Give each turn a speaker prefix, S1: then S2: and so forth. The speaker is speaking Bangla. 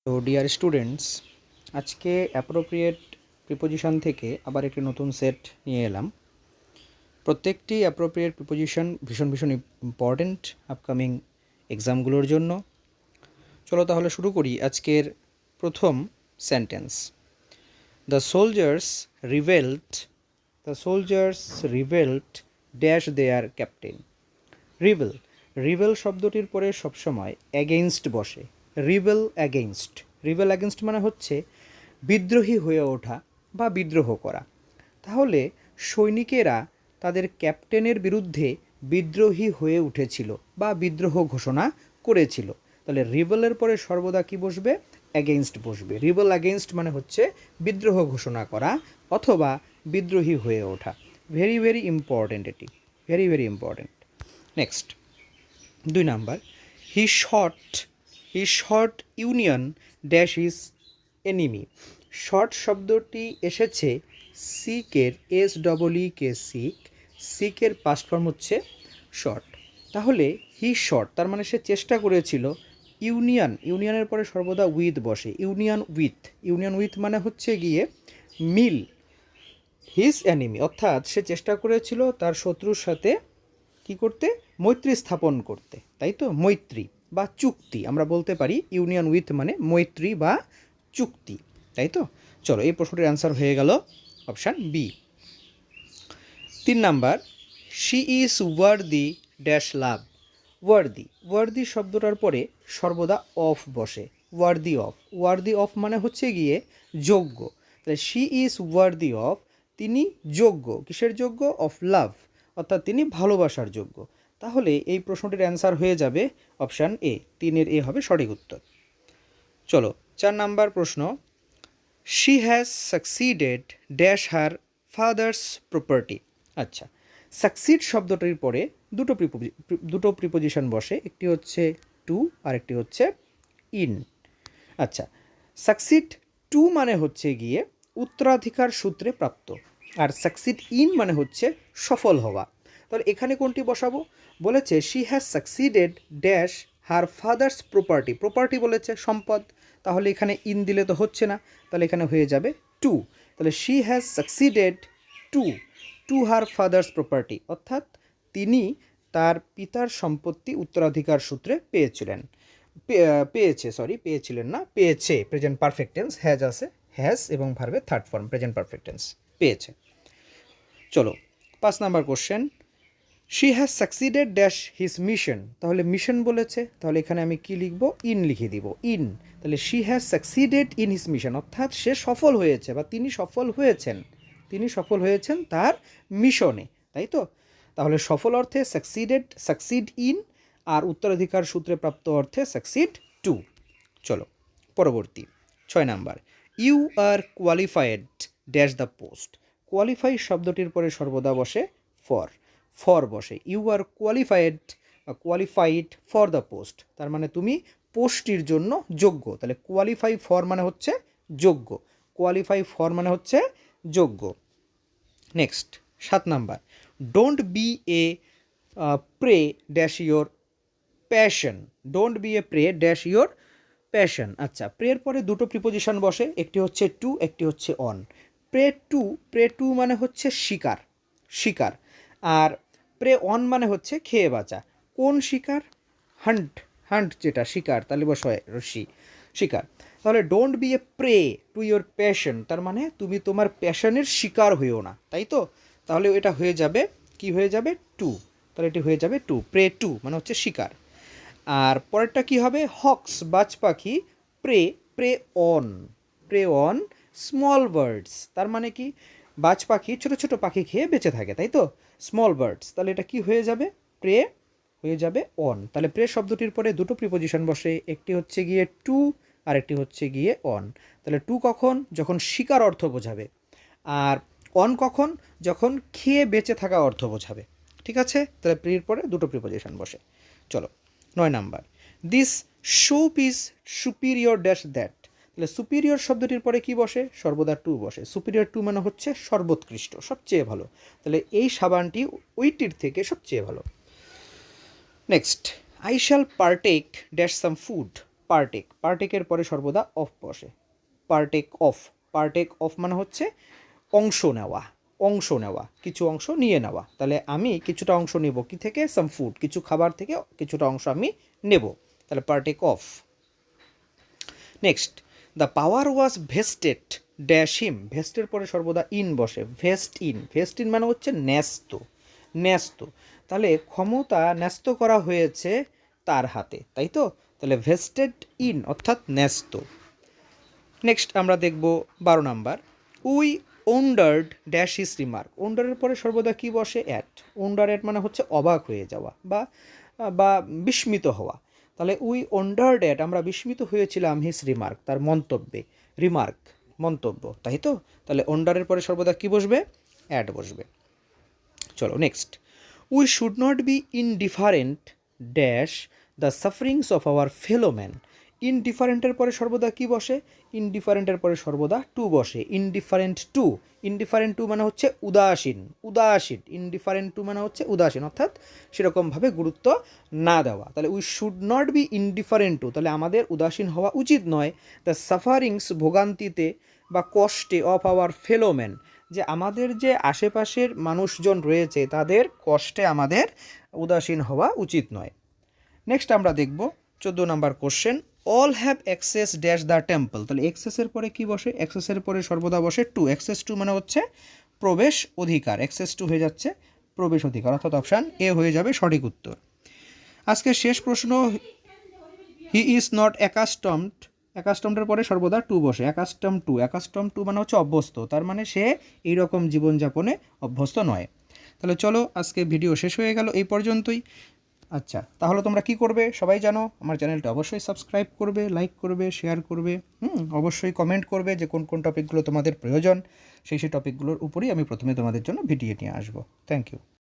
S1: তো ডিয়ার স্টুডেন্টস, আজকে অ্যাপ্রোপ্রিয়েট প্রিপোজিশন থেকে আবার একটি নতুন সেট নিয়ে এলাম। প্রত্যেকটি অ্যাপ্রোপ্রিয়েট প্রিপোজিশন ভীষণ ভীষণ ইম্পর্ট্যান্ট আপকামিং এক্সামগুলোর জন্য। চলো তাহলে শুরু করি আজকের প্রথম sentence. The soldiers revolted dash their captain. Rebel শব্দটির পরে সবসময় অ্যাগেইনস্ট বসে। রিবেল অ্যাগেইনস্ট মানে হচ্ছে বিদ্রোহী হয়ে ওঠা বা বিদ্রোহ করা। তাহলে সৈনিকেরা তাদের ক্যাপ্টেনের বিরুদ্ধে বিদ্রোহী হয়ে উঠেছিল বা বিদ্রোহ ঘোষণা করেছিল। তাহলে রিবেলের পরে সর্বদা কি বসবে? অ্যাগেইনস্ট বসবে। রিবেল অ্যাগেইনস্ট মানে হচ্ছে বিদ্রোহ ঘোষণা করা অথবা বিদ্রোহী হয়ে ওঠা। ভেরি ভেরি ইম্পর্ট্যান্ট, এটি very very important. Next 2 number, he shot union dash is enemy. Shot শব্দটি এসেছে সিকের সিকের পাস্ট ফর্ম হচ্ছে শর্ট। তাহলে হি শট তার মানে সে চেষ্টা করেছিল। ইউনিয়নের পরে সর্বদা উইথ বসে। ইউনিয়ন উইথ মানে হচ্ছে গিয়ে মিল হিজ এনিমি, অর্থাৎ সে চেষ্টা করেছিল তার শত্রুর সাথে কি করতে? মৈত্রী স্থাপন করতে, তাই তো? মৈত্রী বা চুক্তি আমরা বলতে পারি। ইউনিয়ন উইথ মানে মৈত্রী বা চুক্তি, তাই তো? চলো, এই প্রশ্নটির অ্যান্সার হয়ে গেল option B. 3 number, she is worthy dash love. Worthy শব্দটার পরে সর্বদা অফ বসে। ওয়ার্দি অফ মানে হচ্ছে গিয়ে যোগ্য। তাহলে শি ইজ ওয়ার্দি অফ, তিনি যোগ্য। কিসের যোগ্য? অফ লাভ, অর্থাৎ তিনি ভালোবাসার যোগ্য। তাহলে এই প্রশ্নটির অ্যান্সার হয়ে যাবে অপশান এ। 3-এর এ হবে সঠিক উত্তর। চলো 4 নাম্বার প্রশ্ন, she has succeeded dash her father's property. আচ্ছা, সাকসিড শব্দটির পরে দুটো প্রিপোজিশন বসে। একটি হচ্ছে টু আর একটি হচ্ছে ইন। আচ্ছা, সাকসিড টু মানে হচ্ছে গিয়ে উত্তরাধিকার সূত্রে প্রাপ্ত, আর সাকসিড ইন মানে হচ্ছে সফল হওয়া। তাহলে এখানে কোনটি বসাবো? বলেছে she has succeeded dash her father's property বলেছে সম্পদ। তাহলে এখানে ইন দিলে তো হচ্ছে না, তাহলে এখানে হয়ে যাবে টু। তাহলে she has succeeded to her father's property, অর্থাৎ তিনি তার পিতার সম্পত্তি উত্তরাধিকার সূত্রে পেয়েছে। প্রেজেন্ট পারফেক্ট টেন্স, হ্যাজ এবং ভার্বের third form present perfect tense, পেয়েছে। চলো 5 number question, she has succeeded dash his mission. তাহলে মিশন বলেছে, তাহলে এখানে আমি কি লিখব? ইন লিখে দিব, ইন। তাহলে she has succeeded in his mission, অর্থাৎ সে সফল হয়েছে বা তিনি সফল হয়েছেন তার মিশনে, তাই তো? তাহলে সফল অর্থে সাকসিড ইন, আর উত্তরাধিকার সূত্রে প্রাপ্ত অর্থে সাকসিড টু। চলো পরবর্তী 6 number, you are qualified dash the post. Qualify শব্দটির পরে সর্বদা বসে ফর বসে। You are qualified for the post, তার মানে তুমি পোস্টটির জন্য যোগ্য। তাহলে কোয়ালিফাই ফর মানে হচ্ছে যোগ্য। Next 7 number, don't be a prey dash your passion. আচ্ছা, প্রের পরে দুটো প্রিপোজিশন বসে, একটি হচ্ছে টু, একটি হচ্ছে অন। প্রে টু মানে হচ্ছে শিকার, আর প্রে অন মানে হচ্ছে খেয়ে বাঁচা। কোন শিকার? হান্ট যেটা শিকার, তাহলে বসে শিকার। তাহলে don't be a prey to your passion, তার মানে তুমি তোমার প্যাশনের শিকার হইও না, তাই তো? তাহলে এটা হয়ে যাবে, কি হয়ে যাবে? টু। তাহলে এটি হয়ে যাবে টু, প্রে টু মানে হচ্ছে শিকার। আর পরেরটা কি হবে? হক্স বাজ পাখি, প্রে অন স্মল বার্ডস, তার মানে কি বাজ পাখি ছোট ছোট পাখি খেয়ে বেঁচে থাকে, তাই তো? স্মল বার্ডস, তাহলে এটা কি হয়ে যাবে? প্রে হয়ে যাবে অন। তাহলে প্রে শব্দটির পরে দুটো প্রিপোজিশন বসে, একটি হচ্ছে গিয়ে টু আর একটি হচ্ছে গিয়ে অন। তাহলে টু কখন? যখন শিকার অর্থ বোঝাবে, আর অন কখন? যখন খেয়ে বেঁচে থাকা অর্থ বোঝাবে। ঠিক আছে? তাহলে প্রের পরে দুটো প্রিপোজিশন বসে। চলো 9 number, this soap is superior dash that. তাহলে সুপিরিয়র শব্দটির পরে কি বসে? সর্বদা টু বসে। সুপিরিয়র টু মানে হচ্ছে সর্বোৎকৃষ্ট, সবচেয়ে ভালো। তাহলে এই সাবানটি ওইটির থেকে সবচেয়ে ভালো। Next, I shall partake dash some food. Partake, পার্টেকের পরে সর্বদা অফ বসে, পার্টেক অফ, পার্টেক অফ মানে হচ্ছে অংশ নেওয়া, অংশ নেওয়া, কিছু অংশ নিয়ে নেওয়া। তাহলে আমি কিছুটা অংশ নেব কি থেকে, সাম ফুড, কিছু খাবার থেকে কিছুটা অংশ আমি নেব, তাহলে partake of. Next, the power was vested dash him, ভেস্টের পরে সর্বদা ইন বসে, ভেস্ট ইন, ভেস্ট ইন মানে হচ্ছে ন্যস্ত, ন্যস্ত, তাহলে ক্ষমতা ন্যস্ত করা হয়েছে তার হাতে, তাই তো, তাহলে ভেস্টেড ইন অর্থাৎ ন্যস্ত। নেক্সট আমরা দেখব 12 number, we wondered dash his remark, ওন্ডারের পরে সর্বদা কি বসে, অ্যাট, ওন্ডার অ্যাট মানে হচ্ছে অবাক হয়ে যাওয়া বা বা বিস্মিত হওয়া, তাহলে উই ওন্ডার্ড অ্যাট আমরা বিস্মিত হয়েছিলাম হিস রিমার্ক তার মন্তব্যে, রিমার্ক মন্তব্য, তাই তো, তাহলে ওন্ডারের পরে সর্বদা কি বসবে, অ্যাট বসবে। চলো next, we should not be indifferent dash the sufferings of our fellow man, ইনডিফারেন্টের পরে সর্বদা কি বসে, ইনডিফারেন্টের পরে সর্বদা টু বসে, ইনডিফারেন্ট টু, ইনডিফারেন্ট টু মানে হচ্ছে উদাসীন, উদাসীন, ইনডিফারেন্ট টু মানে হচ্ছে উদাসীন অর্থাৎ সেরকমভাবে গুরুত্ব না দেওয়া, তাহলে we should not be indifferent to, তাহলে আমাদের উদাসীন হওয়া উচিত নয়, দ্য সাফারিংস ভোগান্তিতে বা কষ্টে অফ আওয়ার ফেলো ম্যান, যে আমাদের যে আশেপাশের মানুষজন রয়েছে তাদের কষ্টে আমাদের উদাসীন হওয়া উচিত নয়। নেক্সট আমরা দেখব 14 number question, all have access dash the temple, তাহলে অ্যাক্সেসের পরে কি বসে, অ্যাক্সেসের পরে সর্বদা বসে টু, অ্যাক্সেস টু মানে হচ্ছে প্রবেশ অধিকার, অ্যাক্সেস টু হয়ে যাচ্ছে প্রবেশ অধিকার, অর্থাৎ অপশান এ হয়ে যাবে সঠিক উত্তর। আজকের শেষ প্রশ্ন, হি ইজ নট অ্যাকাস্টমড, অ্যাকাস্টমডের পরে সর্বদা টু বসে, অ্যাকাস্টম টু, অ্যাকাস্টম টু মানে হচ্ছে অভ্যস্ত, তার মানে সে এইরকম জীবনযাপনে অভ্যস্ত নয়। তাহলে চলো আজকে ভিডিও শেষ হয়ে গেল এই পর্যন্তই। আচ্ছা, তাহলে তোমরা কি করবে সবাই জানো, আমার চ্যানেলটা অবশ্যই সাবস্ক্রাইব করবে, লাইক করবে, শেয়ার করবে, অবশ্যই কমেন্ট করবে যে কোন কোন টপিকগুলো তোমাদের প্রয়োজন, সেই টপিকগুলোর উপরেই আমি প্রথমে তোমাদের জন্য ভিডিও নিয়ে আসবো। Thank you.